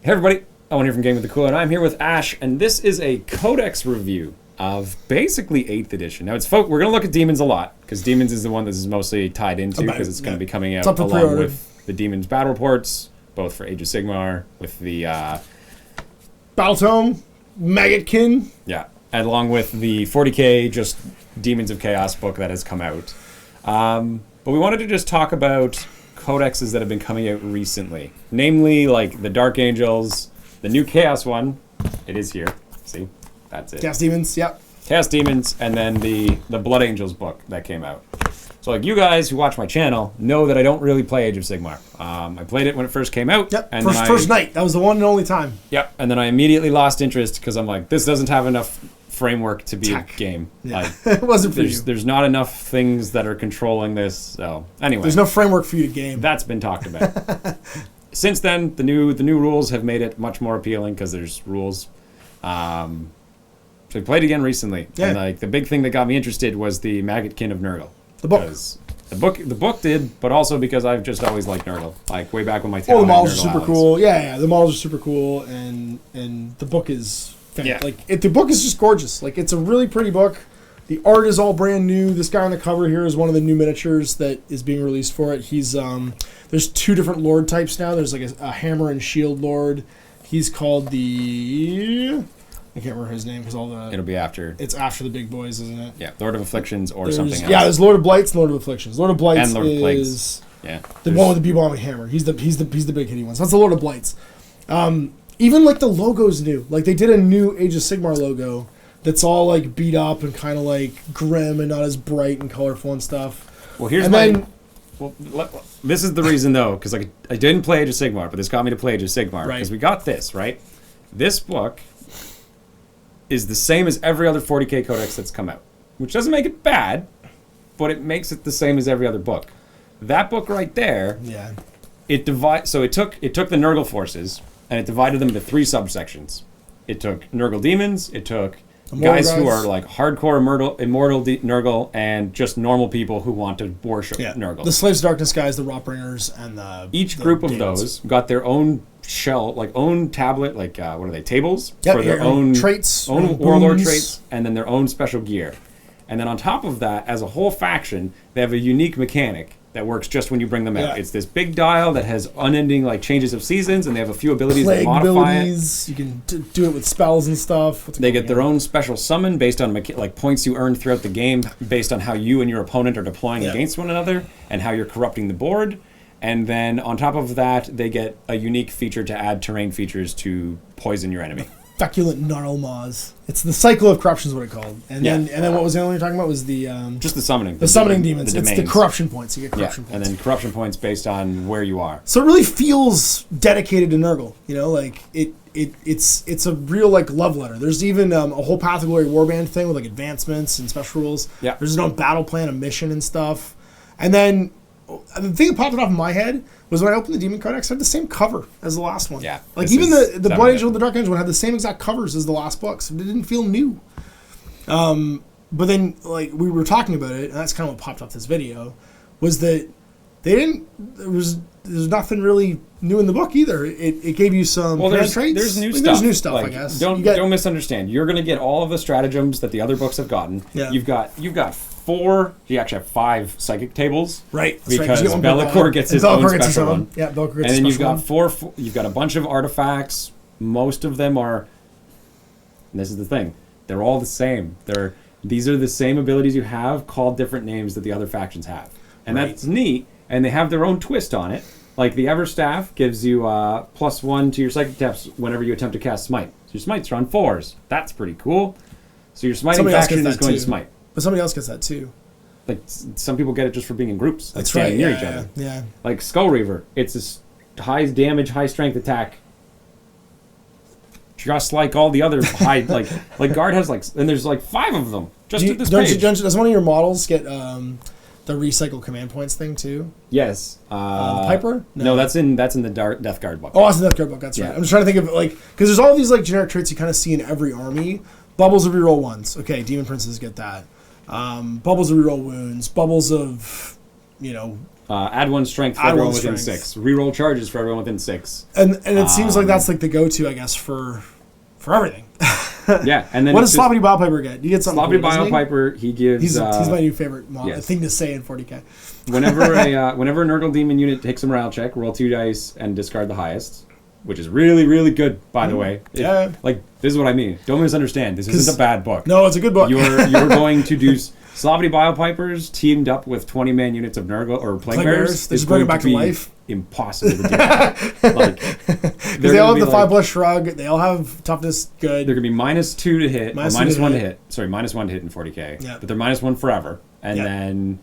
Hey everybody, Owen here from Game with the Cooler, and I'm here with Ash, and this is a Codex review of basically 8th edition. Now, we're going to look at Demons a lot, because Demons is the one this is mostly tied into, because it's going to be coming out along with the Demons battle reports, both for Age of Sigmar, with the... Battle Tome, Maggotkin. Yeah, and along with the 40k, just Demons of Chaos book that has come out. But we wanted to just talk about codexes that have been coming out recently, namely like the Dark Angels, the new Chaos one. It is here. See, that's it. Chaos Demons. Yep. Chaos Demons, and then the Blood Angels book that came out. So like you guys who watch my channel know that I don't really play Age of Sigmar. I played it when it first came out. Yep. And first night. That was the one and only time. Yep. And then I immediately lost interest because I'm like, this doesn't have enough framework to be a game. Yeah. Like, it wasn't for you. There's not enough things that are controlling this. So anyway, there's no framework for you to game. That's been talked about. Since then, the new rules have made it much more appealing because there's rules. So we played again recently, and like the big thing that got me interested was the Maggotkin of Nurgle. The book. The book did, but also because I've just always liked Nurgle. Like way back when my the models are super cool. Yeah, the models are super cool, and the book is the book is just gorgeous. Like it's a really pretty book. The art is all brand new. This guy on the cover here is one of the new miniatures that is being released for it. He's there's 2 different lord types now. There's like a hammer and shield lord. He's called the I can't remember his name because it'll be after. It's after the big boys, isn't it? Yeah, Lord of Afflictions or something else. Yeah, there's Lord of Blights and Lord of Afflictions. Lord of Blights and Lord of Plagues. is the one with the bee-bombing hammer. He's the big hitty one. So that's the Lord of Blights. Even like the logo's new. Like they did a new Age of Sigmar logo that's all like beat up and kind of like grim and not as bright and colorful and stuff. Well, this is the reason though, because like I didn't play Age of Sigmar, but this got me to play Age of Sigmar because we got this right. This book is the same as every other 40k codex that's come out, which doesn't make it bad, but it makes it the same as every other book. That book right there, it divides. So it took the Nurgle forces and it divided them into 3 subsections. It took Nurgle demons. It took guys who are like hardcore immortal Nurgle and just normal people who want to worship Nurgle. The Slaves of Darkness guys, the Rotbringers, and each group of Daemons. those got their own shell, like own tablet, like what are they, tables for their own traits, own warlord traits, and then their own special gear. And then on top of that, as a whole faction, they have a unique mechanic that works just when you bring them out. It's this big dial that has unending like changes of seasons, and they have a few abilities that modify it. You can do it with spells and stuff. They get their own special summon based on like points you earn throughout the game, based on how you and your opponent are deploying against one another, and how you're corrupting the board. And then on top of that, they get a unique feature to add terrain features to poison your enemy. Feculent Gnarl Maws. It's the cycle of corruption is what it's called. And then what was the other one you're talking about was the just the summoning. The summoning demons. It's the corruption points. You get corruption points. And then corruption points based on where you are. So it really feels dedicated to Nurgle. You know, like it's a real like love letter. There's even a whole Path of Glory warband thing with like advancements and special rules. Yeah. There's no battle plan, a mission and stuff. And then the thing that popped off in my head was when I opened the Demon Codex, it had the same cover as the last one. Yeah. Like even the Blood Angel and the Dark Angel one had the same exact covers as the last book, so it didn't feel new. But then like we were talking about it, and that's kind of what popped off this video, was that there's nothing really new in the book either. It gave you some traits. There's new stuff. There's new stuff, like, I guess. Don't misunderstand. You're going to get all of the stratagems that the other books have gotten. Yeah. You've got 4. You actually have 5 psychic tables. Right. Because Be'lakor gets his own special one. Yeah, Be'lakor gets and then his you've got 4. You've got a bunch of artifacts. Most of them are. And this is the thing. They're all the same. These are the same abilities you have, called different names that the other factions have, and that's neat. And they have their own twist on it. Like the Everstaff gives you +1 to your psychic tests whenever you attempt to cast Smite. So your Smites are on 4s. That's pretty cool. So your Smiting faction is going to Smite. But somebody else gets that too. Like some people get it just for being in groups. Like that's right. Near each other. Yeah. Like Skull Reaver, it's a high damage, high strength attack. Just like all the other high, like Guard has and there's 5 of them just at this page. Does one of your models get the recycle command points thing too? Yes. The Piper? No, that's in the Death Guard book. Oh, it's the Death Guard book. That's right. I'm just trying to think of because there's all these generic traits you kind of see in every army. Bubbles of reroll 1s. Okay, Demon Princes get that. Bubbles of reroll wounds. Bubbles of add 1 strength for everyone within 6. Reroll charges for everyone within 6. And it seems like that's like the go-to, I guess, for everything. Yeah, and then what does Sloppity Biopiper get? You get something. Sloppity Biopiper, he gives. He's my new favorite thing to say in 40k. whenever a Nurgle demon unit takes a morale check, roll 2 dice and discard the highest, which is really, really good, by the way. Yeah. Like, this is what I mean. Don't misunderstand. This isn't a bad book. No, it's a good book. You're going to do Sloppity Biopipers teamed up with 20-man units of Nurgle or Plague Bearers. They just bring it back to life. Impossible to do. Like, they all have the 5+ shrug. They all have toughness good. They're going to be -2 to hit, or -1 to hit. Sorry, -1 to hit in 40k. Yeah. But they're -1 forever. And then...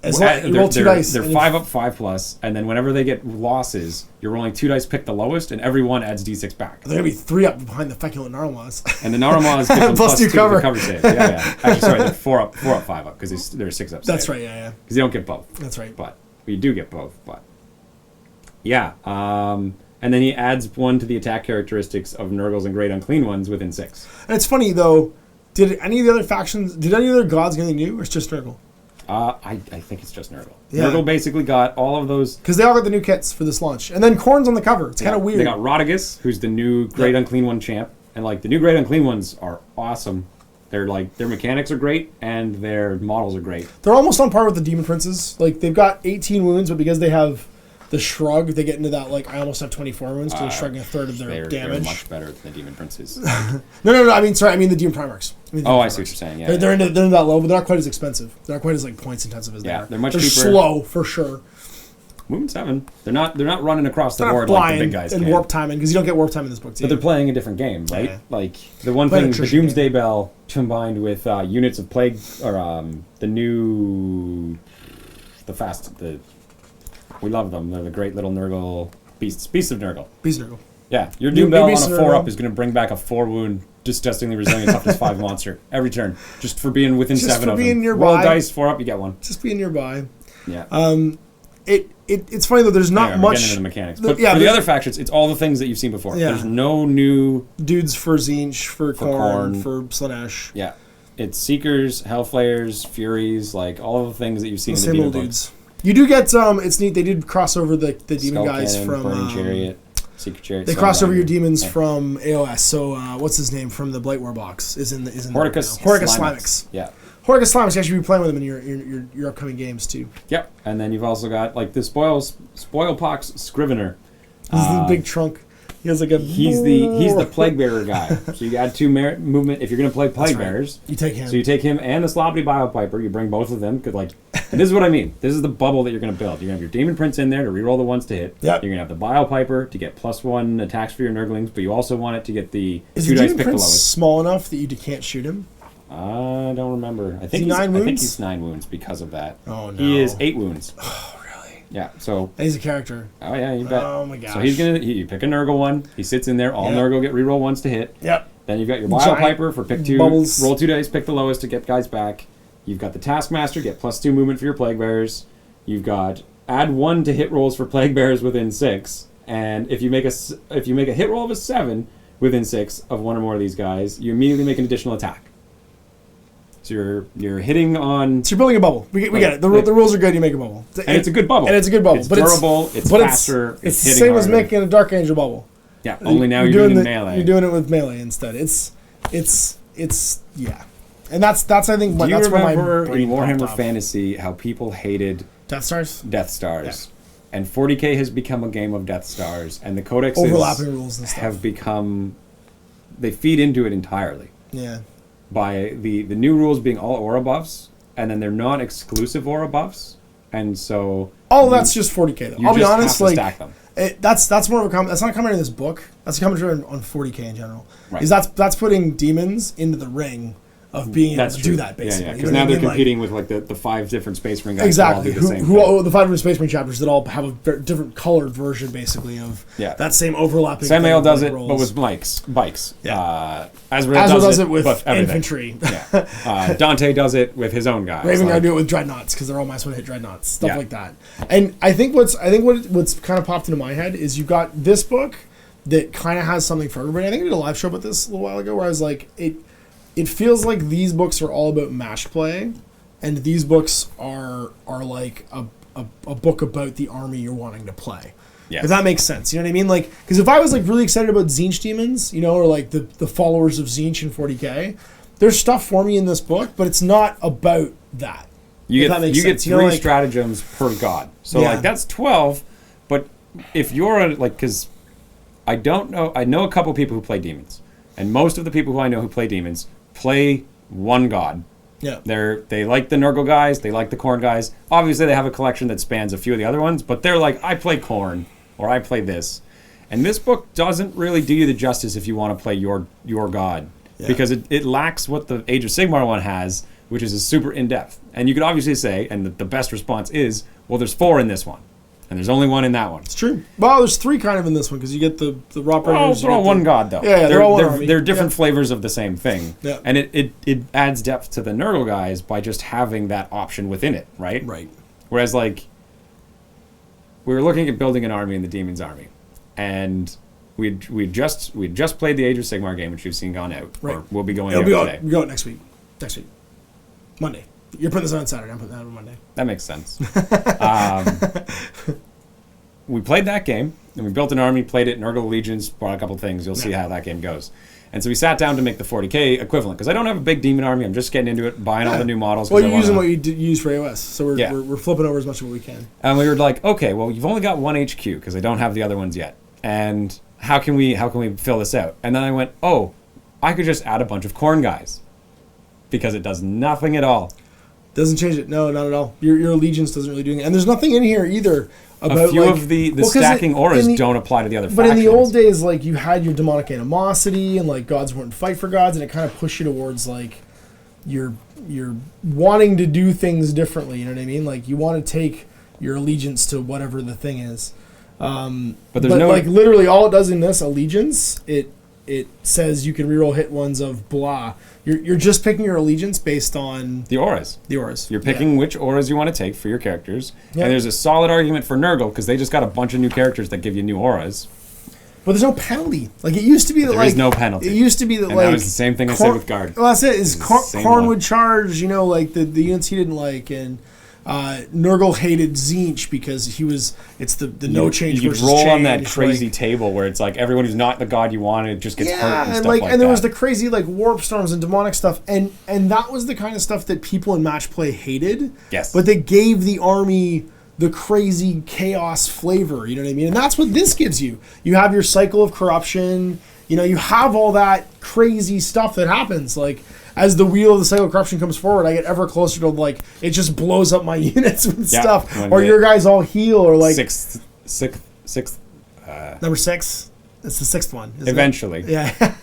you roll 2 dice. They're 5 up, 5+, and then whenever they get losses, you're rolling 2 dice, pick the lowest, and every one adds d6 back. They're going to be 3 up behind the feculent Narwhals. And the Narwhals give them +2 cover. Cover save. Yeah. Actually, sorry, they're 4 up, 5 up, because they're 6 up. That's right, yeah. Because you don't get both. That's right. But you do get both, but... Yeah, and then he adds 1 to the attack characteristics of Nurgles and Great Unclean Ones within 6. And it's funny, though, did any of the other factions, did any of the other gods get anything new, or it's just Nurgle? I think it's just Nurgle. Yeah. Nurgle basically got all of those... Because they all got the new kits for this launch. And then Khorne's on the cover. It's kind of weird. They got Rodigus, who's the new Great Unclean One champ. And, like, the new Great Unclean Ones are awesome. They're, like, their mechanics are great, and their models are great. They're almost on par with the Demon Princes. Like, they've got 18 wounds, but because they have... the shrug, they get into that, like, I almost have 24 wounds, so they're shrugging a third of their damage. They're much better than the Demon Princes. No, I mean the Demon Primarchs. I see what you're saying, yeah. They're into that level, but they're not quite as expensive. They're not quite as, like, points intensive as they are. They're much cheaper. Slow, for sure. Movement 7. They're not running across the board like the big guys and warp timing, because you don't get warp time in this book, too. But they're playing a different game, right? Yeah. Like, the one thing, the Doomsday Bell combined with units of Plague, or the new... We love them. They're the great little Nurgle beasts. Beasts of Nurgle. Beasts of Nurgle. Yeah. Your Doom Bell on a 4-up is going to bring back a 4-wound, disgustingly resilient toughness 5 monster every turn. Just for being within 7 of them. Nearby. Roll dice, 4-up, you get 1. Just being nearby. Yeah. It's funny, though, there's not much... Getting into the mechanics. But for the other factions, it's all the things that you've seen before. Yeah. There's no new... Dudes for Tzeentch, for Khorne, for Slaanesh. Yeah. It's Seekers, Hellflayers, Furies, like, all of the things that you've seen in the same old dudes. You do get it's neat. They did cross over the demon Skull guys Cannon, from Burning Chariot, Secret Chariot. They crossed over your demons from AOS. So what's his name from the Blight War box is in Horticus Slimix. Yeah. Horticus Slimix. You should be playing with them in your upcoming games too. Yep. And then you've also got like the Spoilpox Scrivener. This is the big trunk. He has like a. He's the Plague Bearer guy. So you add 2 movement if you're going to play Plague Bearers. You take him. So you take him and the Sloppity Biopiper. You bring both of them. And this is what I mean. This is the bubble that you're going to build. You're going to have your Demon Prince in there to reroll the ones to hit. Yep. You're going to have the Biopiper to get +1 attacks for your Nurglings, but you also want it to get the 2 dice pick the lowest. Is the Demon Prince small enough that you can't shoot him? I don't remember. I think he's 9 wounds? I think he's 9 wounds because of that. Oh, no. He is 8 wounds. Oh, really? Yeah, so... And he's a character. Oh, yeah, you bet. Oh, my gosh. So you pick a Nurgle one. He sits in there. All Nurgle get reroll ones to hit. Yep. Then you've got your Biopiper for pick 2. Bubbles. Roll 2 dice, pick the lowest to get guys back. You've got the Taskmaster, get +2 movement for your Plague Bearers. You've got add 1 to hit rolls for Plague Bearers within 6. And if you make a hit roll of a 7 within 6 of one or more of these guys, you immediately make an additional attack. So you're hitting on... So you're building a bubble. We get it. The rules are good. You make a bubble. And it's a good bubble. It's durable. It's faster. It's the same as making a Dark Angel bubble. Yeah. Only now you're doing it in melee. You're doing it with melee instead. It's yeah. And that's I think Do that's you remember in Warhammer Fantasy how people hated Death Stars? Death Stars. Yeah. And 40k has become a game of Death Stars, and the Codex overlapping rules and stuff have become... They feed into it entirely. Yeah. By the new rules being all aura buffs, and then they're non-exclusive aura buffs, and so... that's just 40k, though. I'll be honest, like... Stack them. That's more of a comment. That's not a comment in this book. That's a commentary on 40k in general. Right. Is that's putting demons into the ring of being able to do that, basically. Yeah, because now they're competing with like the 5 different Space Marine guys. Exactly. That all do the same the 5 different Space Marine chapters that all have a different colored version, basically, of that same overlapping. Samael does it, but with bikes. Yeah. Azrael does it with infantry. Yeah. Dante does it with his own guys. Raven do it with dreadnoughts because they're all mice when hit dreadnoughts, stuff like that. And I think what's kind of popped into my head is you got this book that kind of has something for everybody. I think I did a live show about this a little while ago where I was like, it feels like these books are all about match play, and these books are like a book about the army you're wanting to play. Yes. If that makes sense, you know what I mean? Like, because if I was like really excited about Tzeentch Demons, you know, or like the followers of Tzeentch in 40k, there's stuff for me in this book, but it's not about that. You get 3 stratagems per god, so like that's 12. But if you're because I know a couple people who play demons, and most of the people who I know who play demons play one god. Yeah. They like the Nurgle guys, they like the Khorne guys. Obviously they have a collection that spans a few of the other ones, but they're like, I play Khorne, or I play this. And this book doesn't really do you the justice if you want to play your god. Yeah. Because it lacks what the Age of Sigmar one has, which is a super in-depth. And you could obviously say, and the best response is, well, there's 4 in this one. And there's only 1 in that one. It's true. Well, there's 3 kind of in this one, because you get the Rock Raiders. They're all one god, though. Yeah, they're all one army. They're different flavors of the same thing. Yeah. And it adds depth to the Nurgle guys by just having that option within it, right? Right. Whereas, like, we were looking at building an army in the Demons army. And we'd just played the Age of Sigmar game, which you've seen gone out. Right. Or we'll be going out today. We'll go out next week. Monday. You're putting this on Saturday. I'm putting that on Monday. That makes sense. We played that game, and we built an army, played it, Nurgle Legions, brought a couple things. You'll see how that game goes. And so we sat down to make the 40k equivalent, because I don't have a big demon army. I'm just getting into it, buying all the new models. Well, you're using what you use for AOS, so we're flipping over as much as we can. And we were like, okay, well, you've only got 1 HQ, because I don't have the other ones yet. And how can we fill this out? And then I went, oh, I could just add a bunch of Khorne guys, because it does nothing at all. Doesn't change it. No, not at all. Your allegiance doesn't really do anything. And there's nothing in here either about, a few of the stacking auras don't apply to the other factions. But in the old days, like, you had your demonic animosity, and like gods wouldn't fight for gods, and it kind of pushed you towards like you're wanting to do things differently. You know what I mean? Like, you want to take your allegiance to whatever the thing is. But like literally all it does in this allegiance, it says you can reroll hit ones of blah. You're just picking your allegiance based on the auras. You're picking which auras you want to take for your characters. Yeah. And there's a solid argument for Nurgle, because they just got a bunch of new characters that give you new auras. But there's no penalty. Like, it used to be that, there is no penalty. It used to be that, and like, that was the same thing I said with Guard. Well, that's it. Khorne would charge, you know, like the units he didn't like, and Nurgle hated Tzeentch because it's the no change versus change. You'd roll on that crazy table where it's like everyone who's not the god you wanted just gets hurt and stuff like that. And there was the crazy like warp storms and demonic stuff, and that was the kind of stuff that people in match play hated. Yes. But they gave the army the crazy chaos flavor, you know what I mean? And that's what this gives you. You have your cycle of corruption, you know, you have all that crazy stuff that happens, like, as the wheel of the cycle of corruption comes forward, I get ever closer to, like, it just blows up my units with stuff. Or your guys all heal, or like... Sixth number 6? It's the 6th one, isn't eventually. It? Yeah.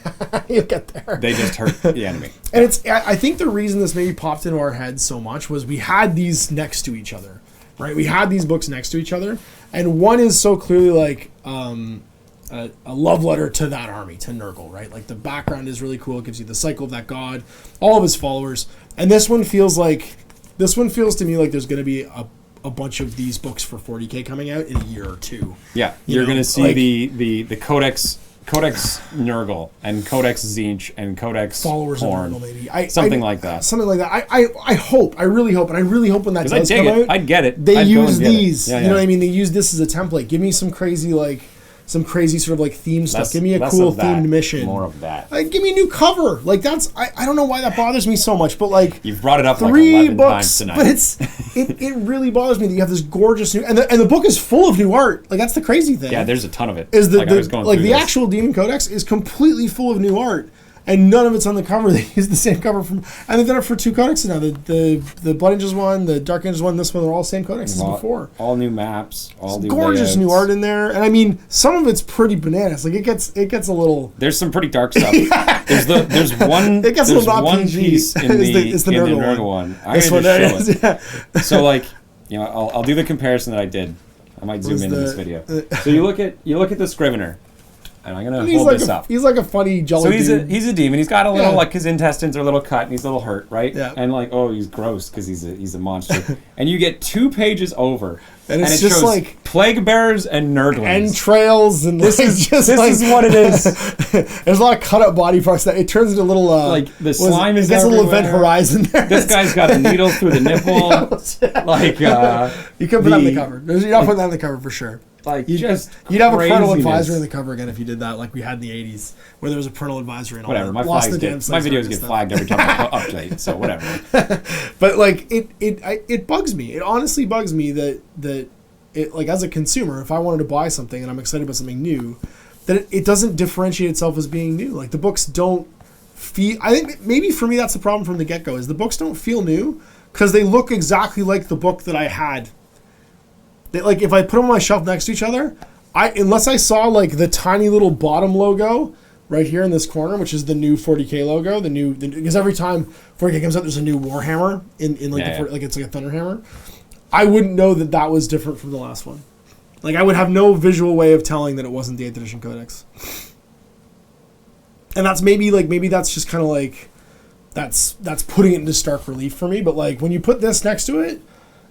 You'll get there. They just hurt the enemy. And I think the reason this maybe popped into our heads so much was we had these next to each other, right? We had these books next to each other, and one is so clearly like... a love letter to that army, to Nurgle, right? Like, the background is really cool. It gives you the cycle of that god, all of his followers. And this one feels to me like there's going to be a bunch of these books for 40k coming out in a year or two. Yeah, you're going to see like, the Codex Nurgle and Codex Tzeentch and Codex followers Khorne, of Nurgle, maybe. Something like that. I hope. I really hope when that does come out. I'd get it. They use these. You know what I mean? They use this as a template. Give me some crazy sort of like theme stuff. Give me a cool themed mission. More of that. Give me a new cover. Like, that's I don't know why that bothers me so much, but like, you've brought it up 3 like 11 books times tonight. But it really bothers me that you have this gorgeous new and the book is full of new art. Like, that's the crazy thing. Yeah, there's a ton of it. Is the actual Demon Codex is completely full of new art. And none of it's on the cover. They use the same cover and they've done it for 2 codexes now. The Blood Angels one, the Dark Angels one, this one, they're all the same codexes before. All new maps, all new gorgeous layouts. New art in there. And I mean, some of it's pretty bananas. Like, it gets a little... There's some pretty dark stuff. There's one it gets there's a little one piece in the Nurgle one. I'm going to show it. Yeah. So, like, you know, I'll do the comparison that I did. I might zoom in this video. So you look at the Scrivener. and I'm gonna hold this up. He's like a funny jelly. So dude. he's a demon. He's got a little like his intestines are a little cut and he's a little hurt, right? Yeah. And like, oh, he's gross because he's a monster. And you get 2 pages over, and it's it just shows like plague bearers and nerdlings. Entrails and this is what it is. There's a lot of cut up body parts that it turns into a little like the slime is gets everywhere. a little event horizon there. This guy's got a needle through the nipple. Like you could put that on the cover. You're not putting that on the cover for sure. Like you'd have a parental advisor in the cover again if you did that, like we had in the '80s, where there was a parental advisor in all whatever. that. My videos get flagged every time I update, so whatever. But like it bugs me. It honestly bugs me that it, like, as a consumer, if I wanted to buy something and I'm excited about something new, that it doesn't differentiate itself as being new. Like the books don't feel. I think maybe for me that's the problem from the get go is the books don't feel new because they look exactly like the book that I had. Like if I put them on my shelf next to each other, unless I saw like the tiny little bottom logo right here in this corner, which is the new 40k logo, because every time 40k comes out, there's a new Warhammer in like like it's like a Thunderhammer. I wouldn't know that was different from the last one. Like I would have no visual way of telling that it wasn't the 8th edition Codex. And that's maybe that's just kind of like that's putting it into stark relief for me. But like when you put this next to it.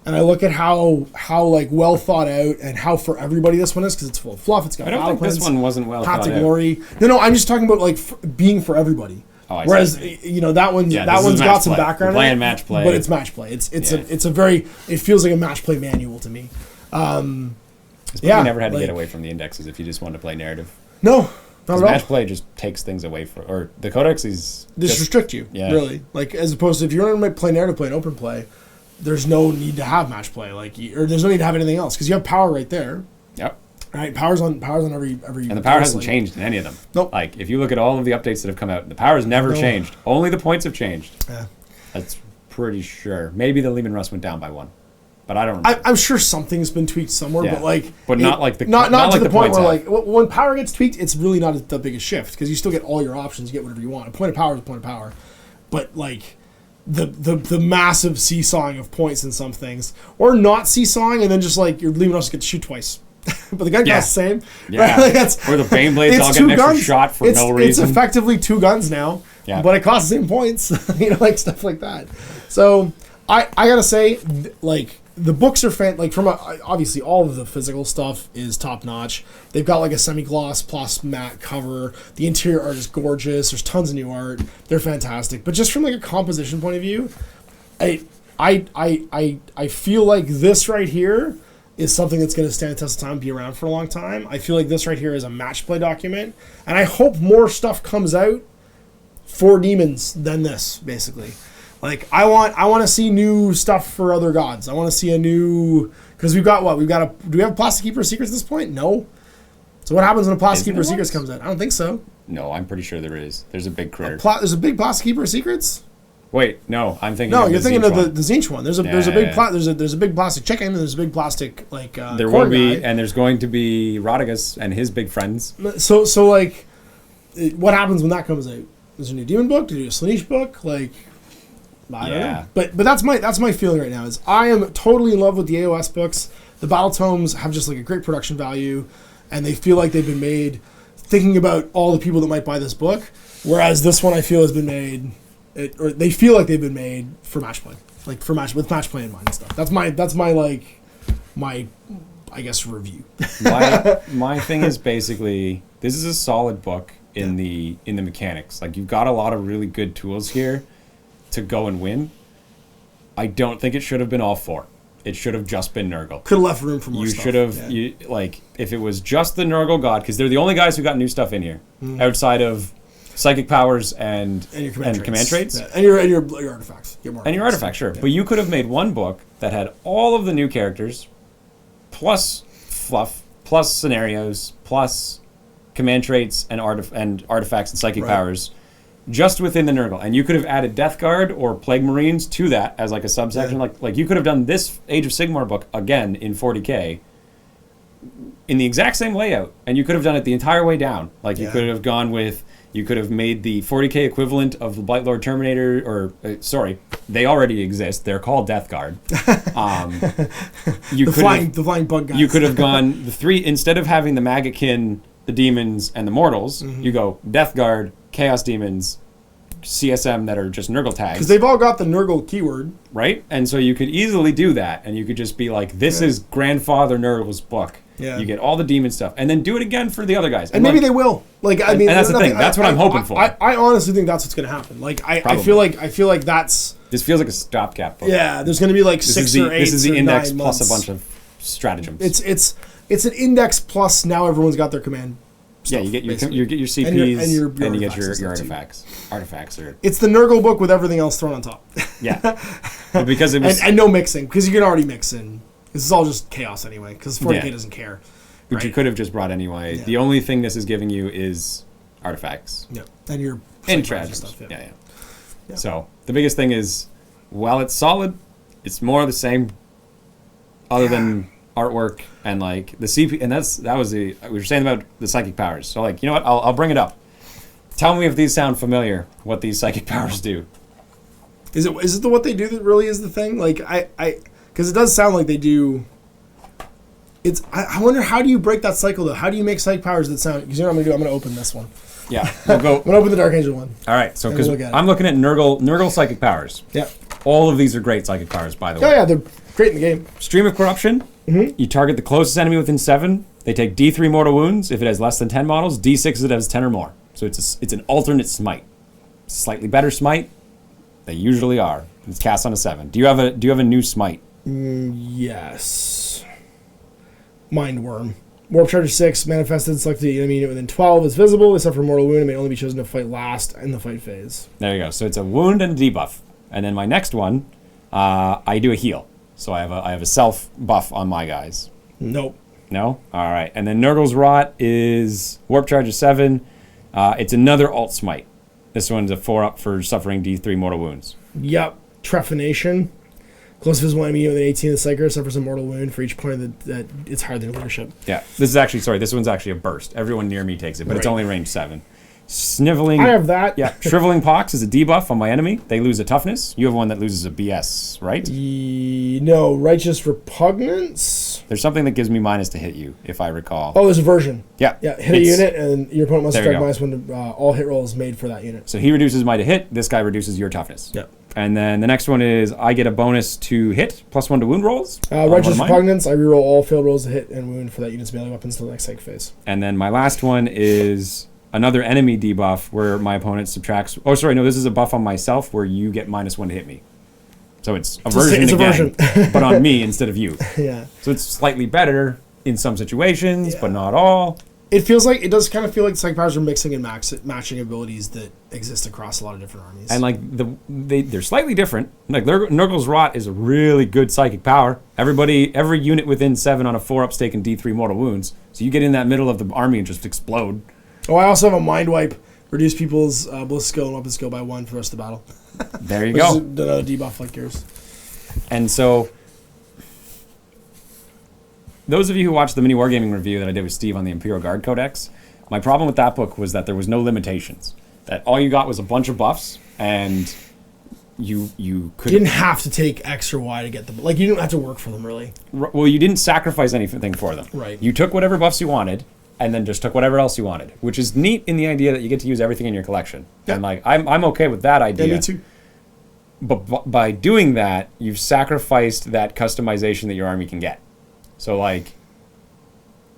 And I look at how like well thought out and how for everybody this one is because it's full of fluff. It's got I don't think this one wasn't well thought out. Path to Glory. No, I'm just talking about like being for everybody. Oh, whereas that one's got some background. You're playing match play, but it's match play. It's a very it feels like a match play manual to me. You never had to get away from the indexes if you just wanted to play narrative. No. Not at all. Match play just takes things away from, or the Codex is just restrict you. Yeah. Really, like as opposed to if you're going to play narrative, play an open play. There's no need to have match play, or there's no need to have anything else because you have power right there. Yep. Right, power's on every. And the power hasn't changed in any of them. Nope. Like if you look at all of the updates that have come out, the power has never changed. Only the points have changed. Yeah. That's pretty sure. Maybe the Lehman Russ went down by 1, but I don't remember. I'm sure something's been tweaked somewhere, but not like the not like to the point where have. like when power gets tweaked, it's really not the biggest shift because you still get all your options, you get whatever you want. A point of power is a point of power, but like. The massive seesawing of points in some things, or not seesawing, and then just like you're leaving us to get to shoot twice, but the gun costs the same. Yeah, right? Like or the Bane Blades all get an extra shot for no reason. It's effectively 2 guns now, but it costs the same points, like stuff like that. So I gotta say, like the books are obviously all of the physical stuff is top notch. They've got like a semi-gloss plus matte cover. The interior art is gorgeous. There's tons of new art. They're fantastic. But just from like a composition point of view, I feel like this right here is something that's going to stand the test of time and be around for a long time. I feel like this right here is a match play document, and I hope more stuff comes out for Demons than this, basically. Like I want to see new stuff for other gods. I want to see a new because do we have Plastic Keeper Secrets at this point? No. So what happens when a Plastic Keeper Secrets comes out? I don't think so. No, I'm pretty sure there is. There's a big critter. There's a big Plastic Keeper Secrets. Wait, no, I'm thinking. No, of you're thinking of the Tzeentch one. There's a big plastic chicken and there's a big plastic like. There will be, and there's going to be Radagast and his big friends. So like, what happens when that comes out? There's a new demon book. Do you do a Slaanesh book? Like. I don't know. But that's my feeling right now is I am totally in love with the AOS books. The battle tomes have just like a great production value, and they feel like they've been made thinking about all the people that might buy this book. Whereas this one I feel has been made, or they feel like they've been made for match play, like with match play in mind and stuff. That's my I guess review. my thing is basically this is a solid book in the mechanics. Like you've got a lot of really good tools here. To go and win, I don't think it should have been all 4. It should have just been Nurgle. Could have left room for more stuff. You should have, like, if it was just the Nurgle God, because they're the only guys who got new stuff in here, outside of psychic powers and command traits. Yeah. And your artifacts. And your artifacts, sure. Yeah. But you could have made one book that had all of the new characters, plus fluff, plus scenarios, plus command traits and artifacts and psychic powers. Just within the Nurgle, and you could have added Death Guard or Plague Marines to that as like a subsection. Yeah. Like you could have done this Age of Sigmar book again in 40k in the exact same layout, and you could have done it the entire way down. Like you could have gone with, you could have made the 40k equivalent of the Blight Lord Terminator, or they already exist. They're called Death Guard. The flying bug guys. You could have gone the 3 instead of having the Magotkin the demons and the mortals. You go Death Guard, Chaos Demons, CSM that are just Nurgle tags. Because they've all got the Nurgle keyword. Right? And so you could easily do that, and you could just be like, this is Grandfather Nurgle's book. Yeah. You get all the demon stuff, and then do it again for the other guys. And maybe they will. Like, I mean, and that's the thing. That's what I'm hoping for. I honestly think that's what's going to happen. Like, I feel like that's... This feels like a stopgap book. Yeah, there's going to be like 6 or 8 This is the index months. plus a bunch of stratagems. It's an index plus now everyone's got their command. Yeah, you get your CPs and your you get your artifacts. Artifacts are... It's the Nurgle book with everything else thrown on top. Yeah. But because it was... and no mixing, because you can already mix in. This is all just chaos anyway, because 40k doesn't care. Which you could have just brought anyway. Yeah. The only thing this is giving you is artifacts. Yeah. And your... And stuff. Yeah. So, the biggest thing is, while it's solid, it's more of the same, other than artwork and like the CP, and that was we were saying about the psychic powers. So like, you know what? I'll bring it up. Tell me if these sound familiar. What these psychic powers do? Is it what they do that really is the thing? Like because it does sound like they do. I wonder, how do you break that cycle though? How do you make psychic powers that sound? Because you know what I'm gonna do? I'm gonna open this one. Yeah, we'll go. I'm gonna open the Dark Angel one. All right, so because I'm looking at Nurgle psychic powers. Yeah. All of these are great psychic powers, by the way. Yeah, they're great in the game. Stream of Corruption. You target the closest enemy within 7. They take D3 mortal wounds. If it has less than 10 models, D6 if it has 10 or more. So it's an alternate smite. Slightly better smite. They usually are. It's cast on a 7. Do you have a new smite? Yes. Mindworm. Warp Charger 6, manifested, select the enemy unit within 12 is visible. They suffer a mortal wound and may only be chosen to fight last in the fight phase. There you go. So it's a wound and a debuff. And then my next one, I do a heal. So I have a self buff on my guys. Nope. No? All right. And then Nurgle's Rot is Warp Charger 7. It's another alt smite. This one's a 4-up for suffering D3 mortal wounds. Yep. Trephination. Close visible enemy with an 18 of the Psyker suffers a mortal wound for each point that it's higher than leadership. Yeah. This one's actually a burst. Everyone near me takes it, but it's only range 7. Sniveling. I have that. Yeah. Shriveling Pox is a debuff on my enemy. They lose a toughness. You have one that loses a BS, right? No. Righteous Repugnance? There's something that gives me minus to hit you, if I recall. Oh, there's a version. Yeah. Yeah. Hit a unit, and your opponent must strike -1 to all hit rolls made for that unit. So he reduces my to hit. This guy reduces your toughness. Yeah. And then the next one is I get a bonus to hit, +1 to wound rolls. Righteous Repugnance, I reroll all failed rolls to hit and wound for that unit's melee weapons until the next psych phase. And then my last one is another enemy debuff where my opponent subtracts... Oh, sorry, no, this is a buff on myself where you get -1 to hit me. So it's a version again, but on me instead of you. Yeah. So it's slightly better in some situations, but not all. It does kind of feel like psych powers are mixing and matching abilities that exist across a lot of different armies. And like they're slightly different. Like Nurgle's Rot is a really good psychic power. Every unit within 7 on a 4-up stake and D3 mortal wounds. So you get in that middle of the army and just explode. Oh, I also have a Mind Wipe. Reduce people's ballistic skill and weapon skill by 1 for the rest of the battle. There you go. Another debuff like yours. And so, those of you who watched the mini wargaming review that I did with Steve on the Imperial Guard Codex, my problem with that book was that there was no limitations. That all you got was a bunch of buffs, and you could... You didn't have to take X or Y to get them. Like, you didn't have to work for them, really. Well, you didn't sacrifice anything for them. Right. You took whatever buffs you wanted, and then just took whatever else you wanted, which is neat in the idea that you get to use everything in your collection. Yeah. And like I'm okay with that idea. Yeah, me too. But by doing that, you've sacrificed that customization that your army can get. So like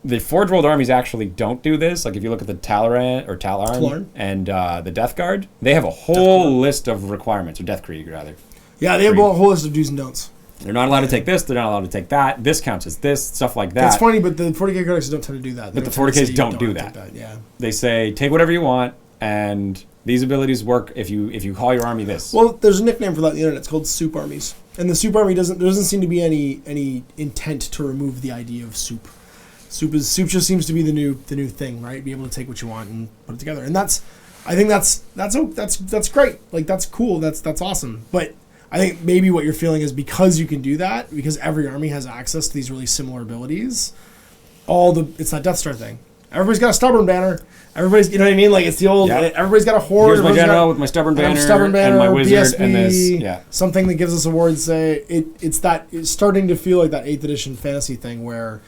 the Forge World armies actually don't do this. Like if you look at the Talarn and the Death Guard, they have a whole list of requirements, or Death Krieg rather. Yeah, they have a whole list of do's and don'ts. They're not allowed to take this. They're not allowed to take that. This counts as this, stuff like that. That's funny, but the 40k codexes don't tend to do that. But the 40ks don't do that. Yeah. They say take whatever you want, and these abilities work if you call your army this. Well, there's a nickname for that on the internet. It's called soup armies, and the soup army doesn't seem to be any intent to remove the idea of soup. Soup just seems to be the new thing, right? Be able to take what you want and put it together, and I think that's great. Like that's cool. That's awesome, but. I think maybe what you're feeling is because you can do that, because every army has access to these really similar abilities, it's that Death Star thing. Everybody's got a stubborn banner. Everybody's, you know what I mean? Like it's the old, everybody's got a horde. Here's my general with my stubborn banner, and my wizard, BSB, and this, something that gives us awards. It's starting to feel like that 8th edition fantasy thing where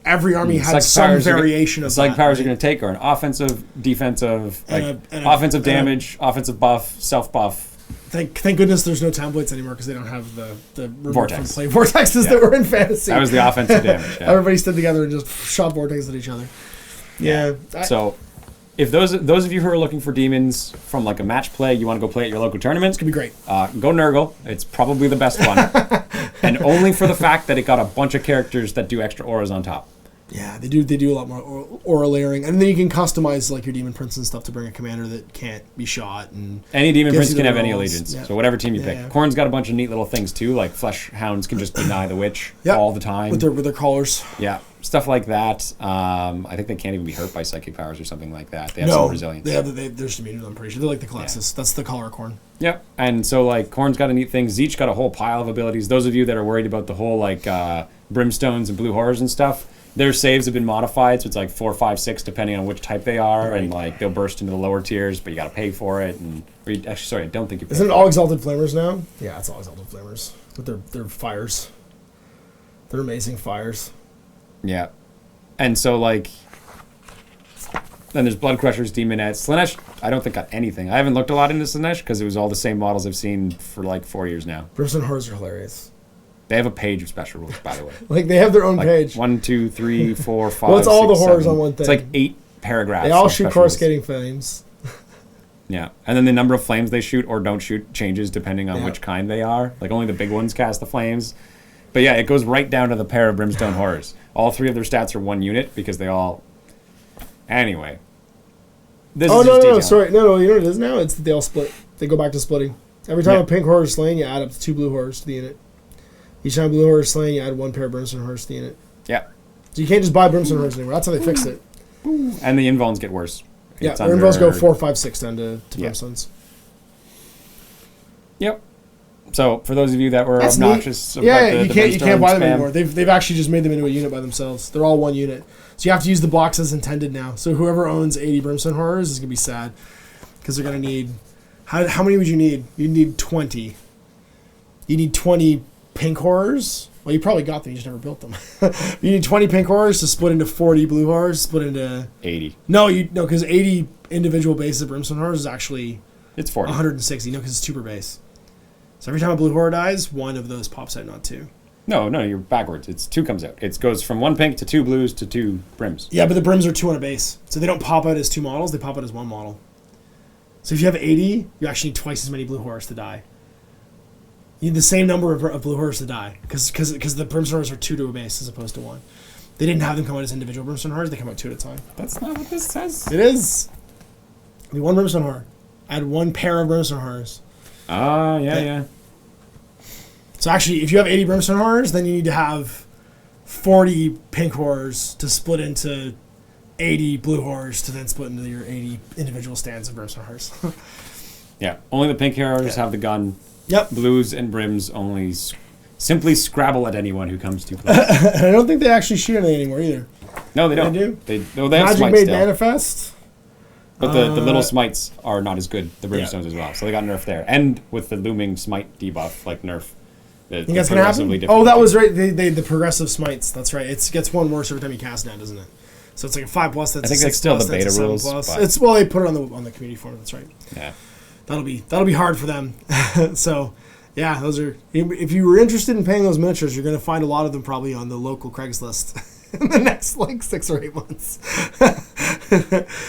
every army had some variation of that. Psychic powers you're going to take are an offensive, defensive, offensive damage, offensive buff, self buff. Thank goodness there's no templates anymore because they don't have the remote from play vortexes that were in fantasy. That was the offensive damage. Yeah. Everybody stood together and just shot vortexes at each other. Yeah. So, if those of you who are looking for demons from like a match play, you want to go play at your local tournaments, it's gonna be great. Go Nurgle. It's probably the best one, and only for the fact that it got a bunch of characters that do extra auras on top. Yeah, they do a lot more aura layering, and then you can customize like your demon prince and stuff to bring a commander that can't be shot. And any demon prince can have any allegiance, so whatever team you pick. Yeah. Khorne's got a bunch of neat little things too, like flesh hounds can just deny the witch all the time with their collars. Yeah, stuff like that. I think they can't even be hurt by psychic powers or something like that. They have some resilience. There's immune to them. I'm pretty sure they're like the Colossus. That's the color of Khorne. Yep, and so like Khorne's got a neat thing. Zeech got a whole pile of abilities. Those of you that are worried about the whole like brimstones and blue horrors and stuff. Their saves have been modified, so it's like 4, 5, 6, depending on which type they are, and like they'll burst into the lower tiers, but you got to pay for it. I don't think you. Isn't it all Exalted Flamers now? Yeah, it's all Exalted Flamers with their fires. They're amazing fires. Yeah, and so like, then there's Blood Crushers, Demonettes, Slaanesh. I don't think got anything. I haven't looked a lot into Slaanesh because it was all the same models I've seen for like 4 years now. Brimstone Horrors are hilarious. They have a page of special rules, by the way. Like, they have their own page. 1, 2, 3, 4, 5, well, it's all 6, the horrors 7. on one thing. It's like 8 paragraphs. They all shoot coruscating flames. Yeah. And then the number of flames they shoot or don't shoot changes depending on which kind they are. Like, only the big ones cast the flames. But yeah, it goes right down to the pair of Brimstone Horrors. All 3 of their stats are 1 unit because they all... Anyway. Sorry. No, you know what it is now? It's that they all split. They go back to splitting. Every time a pink horror is slain, you add up to 2 blue horrors to the unit. Each time a blue horror is slain, you add 1 pair of Brimstone Horrors to the unit. Yeah. So you can't just buy Brimstone Horrors anymore. That's how they fixed it. And the invulns get worse. Yeah, their invulns go 4, 5, 6 down to Brimstones. Yep. So for those of you that were obnoxious, you can't buy them anymore. They've actually just made them into a unit by themselves. They're all 1 unit. So you have to use the box as intended now. So whoever owns 80 Brimstone Horrors is gonna be sad because they're gonna need. How many would you need? You need 20. You need 20 pink horrors. Well, you probably got them. You just never built them. You need 20 pink horrors to split into 40 blue horrors. Split into 80. No, because 80 individual bases of Brimstone Horrors is actually it's 40. 160. No, because it's 2 per base. So every time a blue horror dies, 1 of those pops out, not 2. No, you're backwards. It's 2 comes out. It goes from 1 pink to 2 blues to 2 brims. Yeah, but the brims are 2 on a base, so they don't pop out as 2 models. They pop out as 1 model. So if you have 80, you actually need twice as many blue horrors to die. You need the same number of blue horrors to die because the Brimstone Horrors are 2 to a base as opposed to 1. They didn't have them come out as individual Brimstone Horrors. They come out 2 at a time. That's not what this says. It is. Be 1 Brimstone Horror. Add 1 pair of Brimstone Horrors. Yeah. So actually, if you have 80 Brimstone Horrors, then you need to have 40 pink horrors to split into 80 blue horrors to then split into your 80 individual stands of Brimstone Horrors. Yeah, only the pink horrors have the gun. Yep. Blues and brims only simply scrabble at anyone who comes too close. I don't think they actually shoot anything anymore either. No, they don't. They do. They have Magic made Manifest. But the little smites are not as good, the brimstones as well. So they got nerfed there. And with the looming smite debuff, like nerf. You think that's going to happen? Oh, that was right. The progressive smites. That's right. It gets 1 worse every time you cast now, doesn't it? So it's like a 5+. That's I think that's still the beta rules. It's they put it on the community forum. That's right. Yeah. That'll be hard for them. So, yeah, those are. If you were interested in paying those miniatures, you're going to find a lot of them probably on the local Craigslist in the next 6 or 8 months.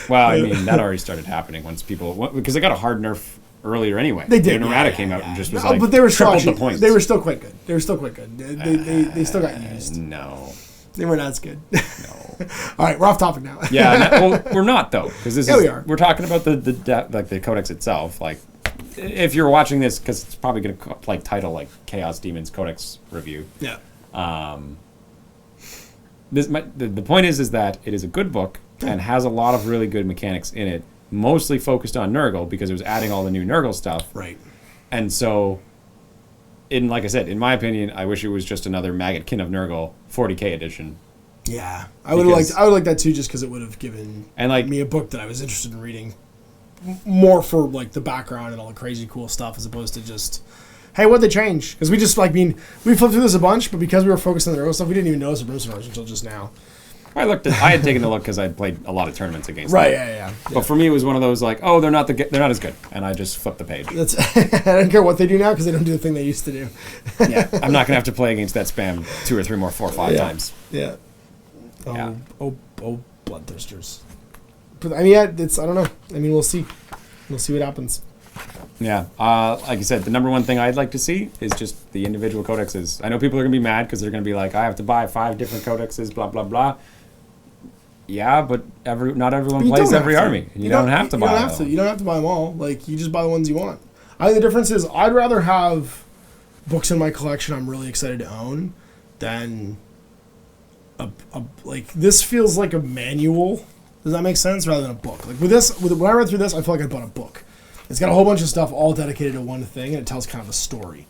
Well, I mean, that already started happening once people because they got a hard nerf earlier anyway. They did. Errata came out and just was but they were tripled the points. They were still quite good. They still got used. No. They weren't as good. No. All right, we're off topic now. Yeah, we're not though, because we are. We're talking about the Codex itself. Like, if you're watching this, because it's probably going to title Chaos Demons Codex review. Yeah. The point is that it is a good book and has a lot of really good mechanics in it, mostly focused on Nurgle because it was adding all the new Nurgle stuff. Right. And so, like I said, in my opinion, I wish it was just another Maggotkin of Nurgle 40k edition. Yeah, I would like that too, just because it would have given me a book that I was interested in reading more for the background and all the crazy cool stuff, as opposed to just, hey, what'd they change? Because we just we flipped through this a bunch, but because we were focused on the Nurgle stuff, we didn't even notice the Brimstone Horrors until just now. I had taken a look because I'd played a lot of tournaments against them. Yeah. But for me, it was one of those like, oh, they're not as good, and I just flipped the page. I don't care what they do now because they don't do the thing they used to do. Yeah, I'm not gonna have to play against that spam 2 or 3 more 4 or 5 times. Yeah. Yeah. Oh, bloodthirsters. But I mean, I don't know. I mean, we'll see. We'll see what happens. Yeah, like I said, the number one thing I'd like to see is just the individual codexes. I know people are going to be mad because they're going to be like, I have to buy 5 different codexes, blah, blah, blah. Yeah, but not everyone plays every army. You don't have to buy them. You don't have to buy them all. Like, you just buy the ones you want. I think the difference is I'd rather have books in my collection I'm really excited to own than like, this feels like a manual. Does that make sense? Rather than a book. Like, when I read through this, I feel like I bought a book. It's got a whole bunch of stuff all dedicated to one thing, and it tells kind of a story.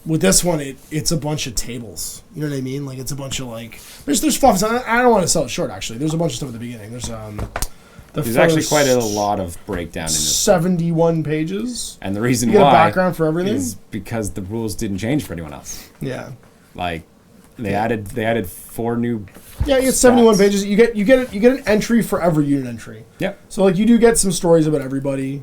With this one, it's a bunch of tables. You know what I mean? Like, it's a bunch of, like... There's fluff. I don't want to sell it short, actually. There's a bunch of stuff at the beginning. There's actually quite a lot of breakdown in this. 71 pages. And the reason you why... get a background for everything? Is because the rules didn't change for anyone else. Yeah. Like, they added 4 new... Yeah, you get 71 pages. You get an entry for every unit entry. Yep. So, like, you do get some stories about everybody.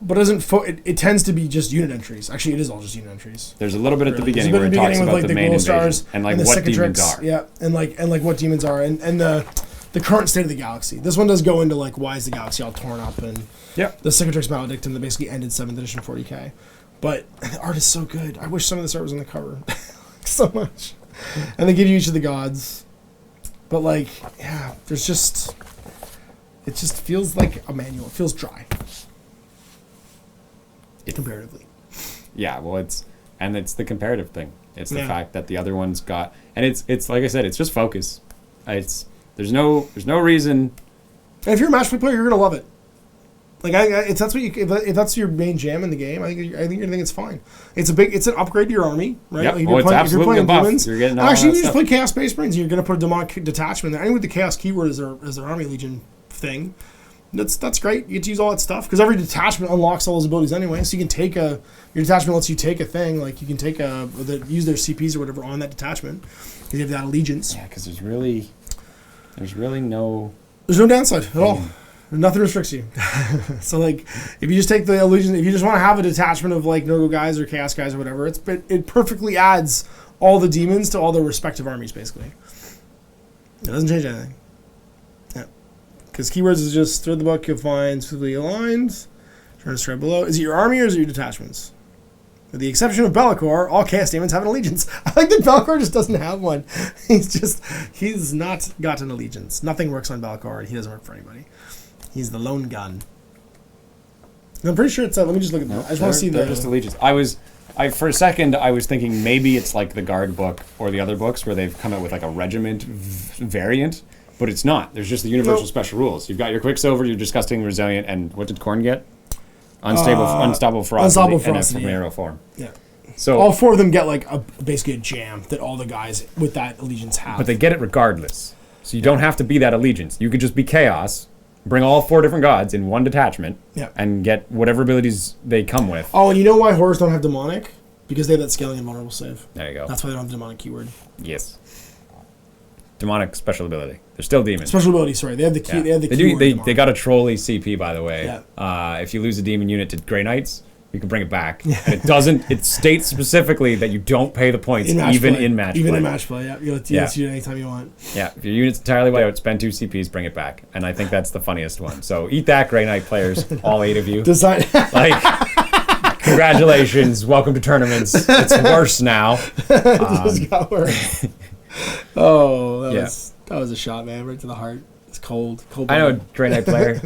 But it tends to be just unit entries. Actually, it is all just unit entries. There's a little bit at the beginning where it talks about the main invasion and like what demons are. Yeah, and like what demons are and the current state of the galaxy. This one does go into like why is the galaxy all torn up and the Cicatrix Maledictum that basically ended 7th edition 40k. But the art is so good. I wish some of this art was on the cover so much. And they give you each of the gods. But like, yeah, it just feels like a manual. It feels dry. Comparatively. Yeah, well, it's the comparative thing. It's the fact that the other ones got, and it's like I said, it's just focus. There's no reason. And if you're a match play player, you're gonna love it. Like if that's your main jam in the game, I think you're gonna think it's fine. It's an upgrade to your army, right? Yep. Like It's absolutely a buff. Demons, you're getting all actually, that you just stuff. play Chaos Space Marines, and you're gonna put a demonic detachment there. And with the Chaos keyword as their Army Legion thing. That's great. You get to use all that stuff because every detachment unlocks all those abilities anyway. So you can take your detachment lets you take a thing like you can take use their CPs or whatever on that detachment because you have that allegiance. Yeah, because there's really no downside at all. Nothing restricts you. So like if you just take the allegiance, if you just want to have a detachment of like Nurgle guys or Chaos guys or whatever, it perfectly adds all the demons to all their respective armies basically. It doesn't change anything. Because keywords is just thread the book, you'll find specifically aligned. Turn to straight below. Is it your army or is it your detachments? With the exception of Be'lakor, all Chaos Demons have an allegiance. I like that Be'lakor just doesn't have one. He's not got an allegiance. Nothing works on Be'lakor, and he doesn't work for anybody. He's the lone gun. And I'm pretty sure it's. Let me just look at that. I just want to see the. Just allegiance. For a second, I was thinking maybe it's like the Guard book or the other books where they've come out with like a regiment variant. But it's not. There's just the universal special rules. You've got your Quicksilver, your Disgusting, Resilient, and what did Khorne get? Unstoppable Ferocity, and from Eero form. Yeah. So all 4 of them get like basically a jam that all the guys with that allegiance have. But they get it regardless. So you don't have to be that allegiance. You could just be Chaos, bring all 4 different gods in one detachment, and get whatever abilities they come with. Oh, and you know why horrors don't have demonic? Because they have that scaling and vulnerable save. There you go. That's why they don't have the demonic keyword. Yes. Demonic special ability. They're still demons. Special ability, sorry. They have the key. Yeah. They got a trolley CP, by the way. Yeah. If you lose a demon unit to Grey Knights, you can bring it back. And it states specifically that you don't pay the points in match play. In match play, yeah. You let use it anytime you want. Yeah. If your unit's entirely wiped out, spend 2 CPs, bring it back. And I think that's the funniest one. So eat that, Grey Knight players, all 8 of you. Congratulations. Welcome to tournaments. It's worse now. It just got worse. Oh, that was a shot, man, right to the heart. It's cold. I know a Grey Knight player.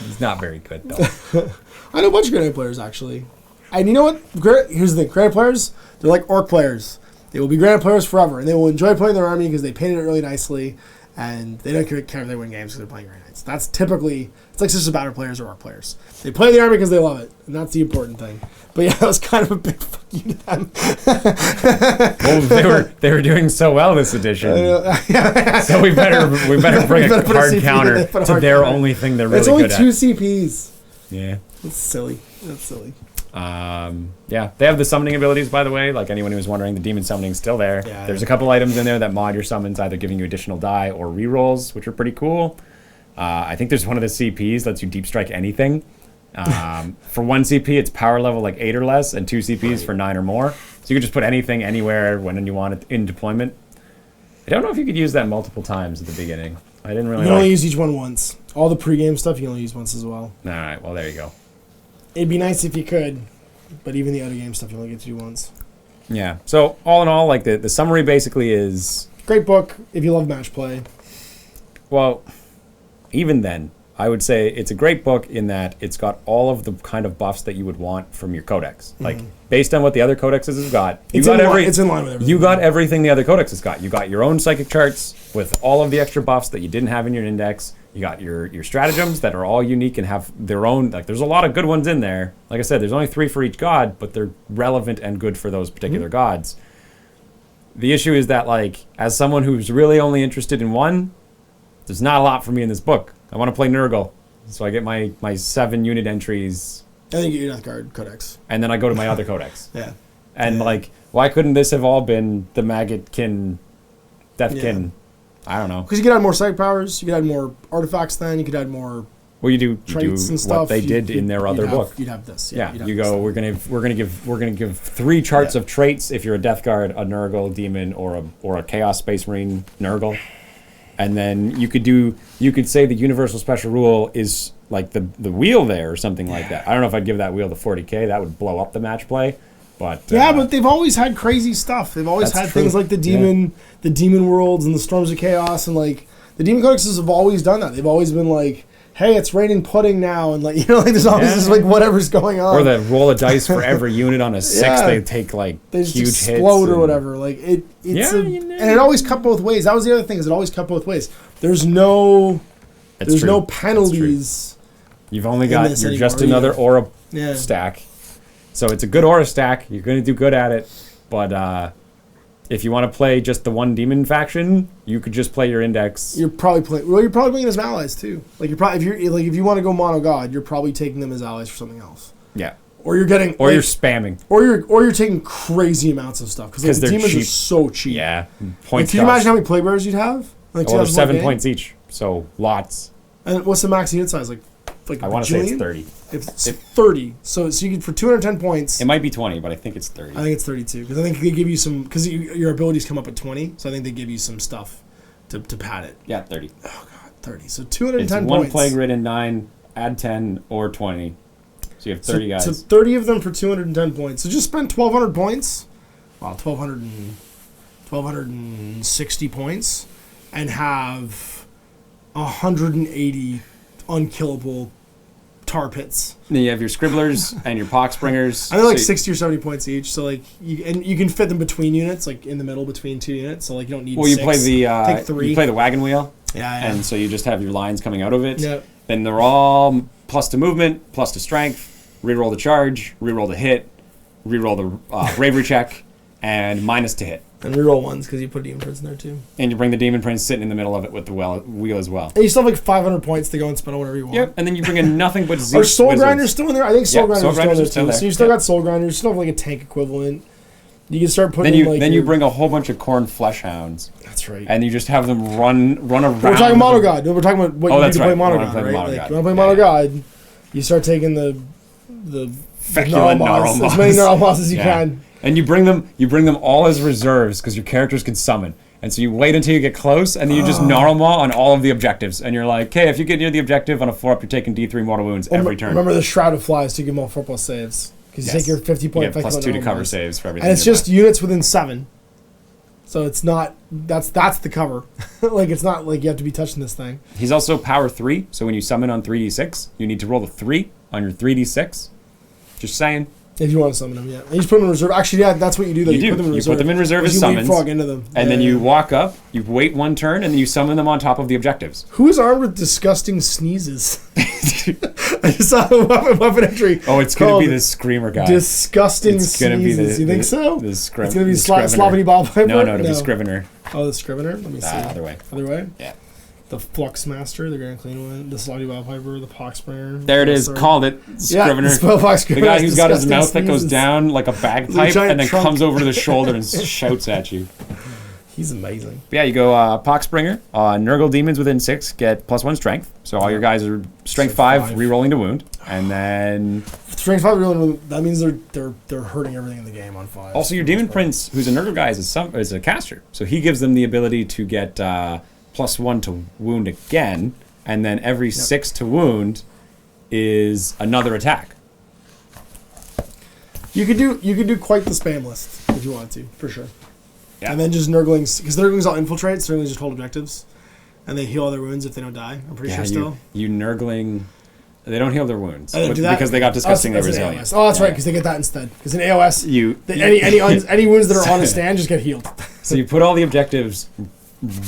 He's not very good, though. I know a bunch of Grey Knight players, actually. And you know what? Here's the thing. Grey Knight players, they're like Orc players. They will be Grey Knight players forever, and they will enjoy playing their army because they painted it really nicely, and they don't care if they win games because they're playing Grey Knights. That's typically, it's like System Battle players or Orc players. They play the army because they love it, and that's the important thing. But yeah, that was kind of a big fuck you to them. Well, they were doing so well this edition, so we better bring a hard counter to their only thing they're really good at. It's only 2 CPs. Yeah, That's silly. Yeah, they have the summoning abilities, by the way. Like anyone who was wondering, the demon summoning's still there. Yeah, There's a couple items in there that mod your summons, either giving you additional die or rerolls, which are pretty cool. I think there's one of the CPs lets you deep strike anything. For 1 CP, it's power level like 8 or less, and 2 CPs for 9 or more. So you can just put anything anywhere when you want it in deployment. I don't know if you could use that multiple times at the beginning. I didn't really. You can only use each one once. All the pregame stuff you can only use once as well. All right, well there you go. It'd be nice if you could, but even the other game stuff you only get to do once. Yeah. So all in all, like the summary basically is great book if you love match play. Well, even then, I would say it's a great book in that it's got all of the kind of buffs that you would want from your codex. Like, based on what the other codexes have got, it's in line with everything. You got everything the other codex has got. You got your own psychic charts with all of the extra buffs that you didn't have in your index. You got your stratagems that are all unique and have their own. Like, there's a lot of good ones in there. Like I said, there's only 3 for each god, but they're relevant and good for those particular gods. The issue is that, like, as someone who's really only interested in one, there's not a lot for me in this book. I want to play Nurgle, so I get my 7 unit entries. And then you get your Death Guard Codex. And then I go to my other Codex. Yeah. And, like, why couldn't this have all been the Maggotkin, Deathkin? I don't know. Because you could add more psychic powers, you could add more artifacts then, you could add more well, you do traits and stuff. What they did in their other book. You'd have this. Yeah, you go, we're gonna give 3 charts of traits if you're a Death Guard, a Nurgle demon, or a Chaos Space Marine Nurgle. And then you could say the universal special rule is like the wheel there or something like that. I don't know if I'd give that wheel to 40k. That would blow up the match play. But but they've always had crazy stuff. They've always had things like the demon worlds and the storms of chaos, and like the demon codexes have always done that. They've always been like, hey, it's raining pudding now, and like there's always just like whatever's going on. Or the roll a dice for every unit on a 6, they take like they just huge explode hits or whatever. Like and it always cut both ways. That was the other thing, is it always cut both ways. There's no penalties. You've only got you're just another aura stack. So it's a good aura stack. You're going to do good at it. But if you want to play just the one demon faction, you could just play your index. You're probably playing as allies too. Like if you want to go mono god, you're probably taking them as allies for something else. Yeah. Or you're getting you're spamming. Or you're taking crazy amounts of stuff because the demons are so cheap. Yeah. Points. Can you imagine how many play bearers you'd have? Like they're 7 points each. So lots. And what's the max unit size? Like I want to say it's 30. It's 30. So you could, for 210 points. It might be 20, but I think it's 30. I think it's 32 because I think they give you some, because your abilities come up at 20. So I think they give you some stuff to pad it. Yeah, 30. Oh god, 30. So 210 it's points. 1 plague ridden 9, add 10 or 20. So you have 30 guys. So 30 of them for 210 points. So just spend 1,200 points. Wow, 1,260 points, and have 180 unkillable tar pits. Then you have your scribblers and your poxbringers. I think like 60 or 70 points each. So like you can fit them between units, like in the middle between 2 units. So like you don't need. Well, you 6. play the take 3. You play the wagon wheel. Yeah. And so you just have your lines coming out of it. Yep. Then they're all plus to movement, plus to strength. Reroll the charge, reroll the hit, reroll the bravery check, and minus to hit. And reroll ones because you put demon prince in there too. And you bring the demon prince sitting in the middle of it with the wheel as well. And you still have like 500 points to go and spend on whatever you want. Yep. And then you bring in nothing but Zeus. Are Soul Grinders still in there? I think Soul Grinders are still in there too. So you still got Soul Grinders. You still have like a tank equivalent. You can start putting then you bring a whole bunch of Khorne flesh hounds. That's right. And you just have them run around. We're talking Mono God. We're talking about what you need to play Mono God, right? You want to play Mono God, you start taking the feculent Gnarl Moss, as many Gnarl Moss as you can. And you bring them all as reserves because your characters can summon. And so you wait until you get close, and then you just Gnarl Maw on all of the objectives. And you're like, okay, if you get near the objective on a 4-up, you're taking D3 mortal wounds every turn. Remember the Shroud of Flies to give them all 4+ saves. Because you take your 50-point plus 2 to cover saves for everything. And it's just units within 7. So it's not, that's the cover. Like, it's not like you have to be touching this thing. He's also power 3, so when you summon on 3d6, you need to roll a 3 on your 3d6. Just saying. If you want to summon them, yeah. And you just put them in reserve. Actually, yeah, that's what you do. Though. You put them in reserve as summons. You leapfrog into them. And then you walk up, you wait 1 turn, and then you summon them on top of the objectives. Who is armed with disgusting sneezes? I just saw a weapon entry. Oh, it's going to be the Screamer guy. Disgusting sneezes. You think so? It's going to be Sloppity Bob Piper? No, the Scrivener. Oh, the Scrivener? Let me see. Other way. Other way? Yeah. the Flux Master, the Grand Clean one, the Slotty Wildpiper, the Poxbringer. There it is. Called it. Scrivener. The guy who's got his mouth that goes down like a bagpipe and then comes over to the shoulder and shouts at you. He's amazing. But yeah, you go Poxbringer. Nurgle demons within 6 get +1 strength. So all your guys are strength 5, re-rolling to wound. And then... Strength 5 re-rolling, that means they're hurting everything in the game on 5. Also, your Demon Prince, who's a Nurgle guy, is a caster. So he gives them the ability to get +1 to wound again. And then every 6 to wound is another attack. You could do quite the spam list if you wanted to, for sure. Yeah. And then just Nurglings, because Nurglings all infiltrate, so Nurglings just hold objectives. And they heal all their wounds if they don't die, I'm pretty sure still. You Nurgling, they don't heal their wounds. Because they got disgustingly resilient. Oh, that's right, because they get that instead. Because in AOS, any wounds that are on a stand just get healed. So you put all the objectives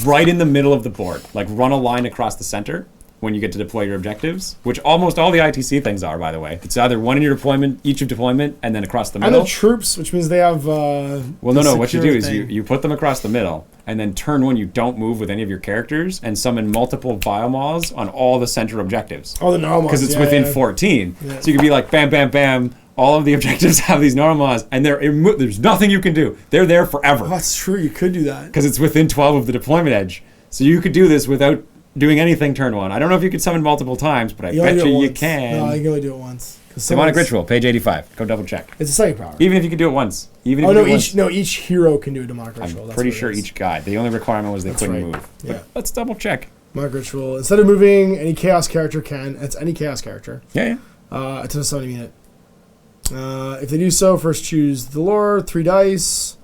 right in the middle of the board. Like run a line across the center when you get to deploy your objectives, which almost all the ITC things are, by the way. It's either one in your deployment, each of deployment, and then across the middle. And the troops, which means they have well, no. What you do is you put them across the middle, and then turn 1, you don't move with any of your characters, and summon multiple Biomaws on all the center objectives. Oh, the normal because it's within 14. Yeah. So you can be like, bam, bam, bam. All of the objectives have these Normals, and there's nothing you can do. They're there forever. Oh, that's true. You could do that. Because it's within 12 of the deployment edge. So you could do this without doing anything turn 1. I don't know if you could summon multiple times, but I bet you can. No, you can only do it once. Demonic Ritual, page 85. Go double check. It's a psychic power. Even if you could do it once. Each hero can do a Demonic Ritual. I'm pretty sure each guy. The only requirement was they couldn't move. Yeah. But let's double check. Demonic Ritual. Instead of moving, any Chaos character can. It's any Chaos character. Yeah. It's a summoning unit. If they do so, first choose the lore, 3 dice.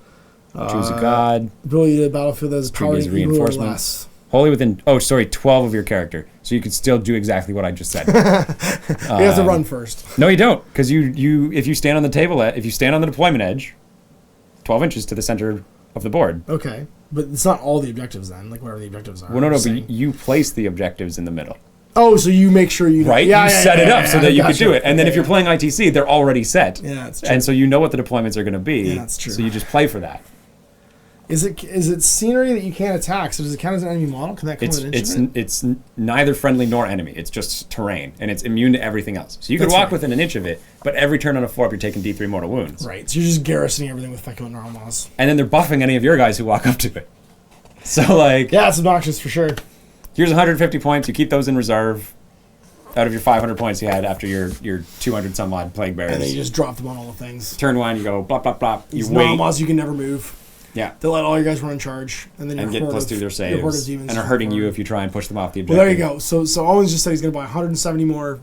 Choose a god. Ability to battlefield as previous reinforcements. Wholly within 12 of your character. So you can still do exactly what I just said. You have to run first. No, you don't, because if you stand on the table, if you stand on the deployment edge, 12 inches to the center of the board. Okay, but it's not all the objectives then, like whatever the objectives are. Well, no, but you place the objectives in the middle. Oh, so you make sure you right? You set it up so that you could do it, and then if you're playing ITC, they're already set. Yeah, that's true. And so you know what the deployments are going to be. Yeah, that's true. So you just play for that. Is it scenery that you can't attack? So does it count as an enemy model? Can that come with an instrument? It's neither friendly nor enemy. It's just terrain, and it's immune to everything else. So you could walk within an inch of it, but every turn on a 4-up, you're taking D3 mortal wounds. Right. So you're just garrisoning everything with Feculent Normals. And then they're buffing any of your guys who walk up to it. So like, yeah, it's obnoxious for sure. Here's 150 points. You keep those in reserve. Out of your 500 points you had after your 200 some odd plague bearers. And then you just drop them on all the things. Turn 1, you go blop blop blop. You wait. Normals you can never move. Yeah. They'll let all your guys run in charge, and then get +2 their saves, and are hurting you if you try and push them off the objective. Well, there you go. So Owens just said he's going to buy 170 more.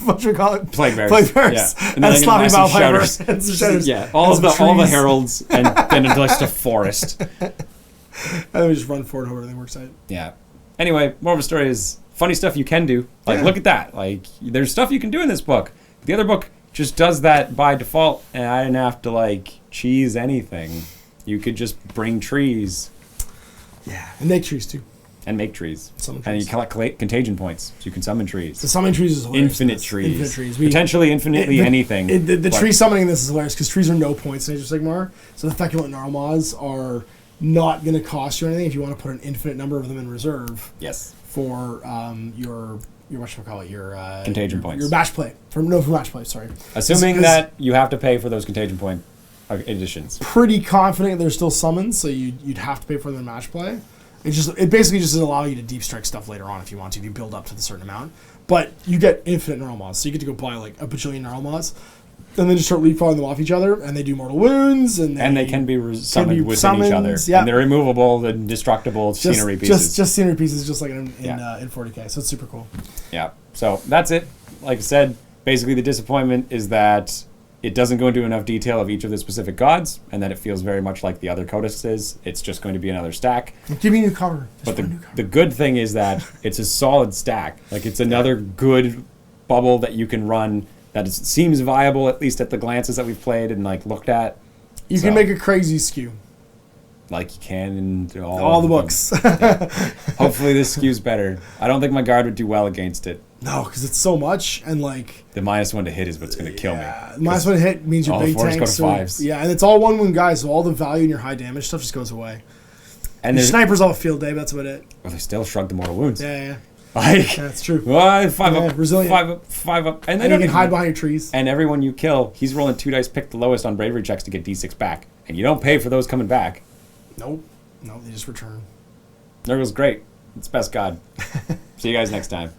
What should we call it? Plague bears. Yeah. And sloppy Malfighters. Yeah. All the heralds, and then just a forest. And then we just run forward, hope everything works out. Yeah. Anyway, more of a story is funny stuff you can do. Like, look at that. Like, there's stuff you can do in this book. The other book just does that by default, and I didn't have to like cheese anything. You could just bring trees. Yeah, and make trees too. And make trees. Summon trees. And you collect contagion points, so you can summon trees. The summon trees is hilarious. Infinite trees. Potentially infinitely anything. The tree summoning in this is hilarious because trees are no points in Age of Sigmar. So the Feculent Narmoths are not going to cost you anything if you want to put an infinite number of them in reserve. Yes. For your whatchamacallit, your contagion points. Your match play. For match play, sorry. Assuming that you have to pay for those contagion point additions. Pretty confident they're still summons, so you'd have to pay for them in match play. It basically just doesn't allow you to deep strike stuff later on if you want to, if you build up to the certain amount. But you get infinite Narmoths, so you get to go buy like a bajillion Narmoths, and then just start leapfrogging them off each other, and they do mortal wounds, and they can be summoned within each other. Yeah. And they're immovable, indestructible scenery pieces. Just scenery pieces, just like in 40k. So it's super cool. Yeah. So that's it. Like I said, basically the disappointment is that it doesn't go into enough detail of each of the specific gods, and that it feels very much like the other codices. It's just going to be another stack. Give me a new cover. But the good thing is that it's a solid stack. Like, it's another good bubble that you can run that seems viable, at least at the glances that we've played and like looked at. You can make a crazy skew. Like you can in all the books. Yeah. Hopefully this skew's better. I don't think my guard would do well against it. No, because it's so much, and like the -1 to hit is what's going to kill me. -1 to hit means your big tanks go to 5s. Yeah, and it's all 1 wound guys, so all the value in your high damage stuff just goes away. And the snipers all field day. That's about it. Well, they still shrug the mortal wounds. Yeah. Like, that's true. Well, 5 up, resilient. 5 up, and you can hide behind your trees. And everyone you kill, he's rolling 2 dice, pick the lowest on bravery checks to get D6 back, and you don't pay for those coming back. Nope. No, they just return. Nurgle's great. It's best god. See you guys next time.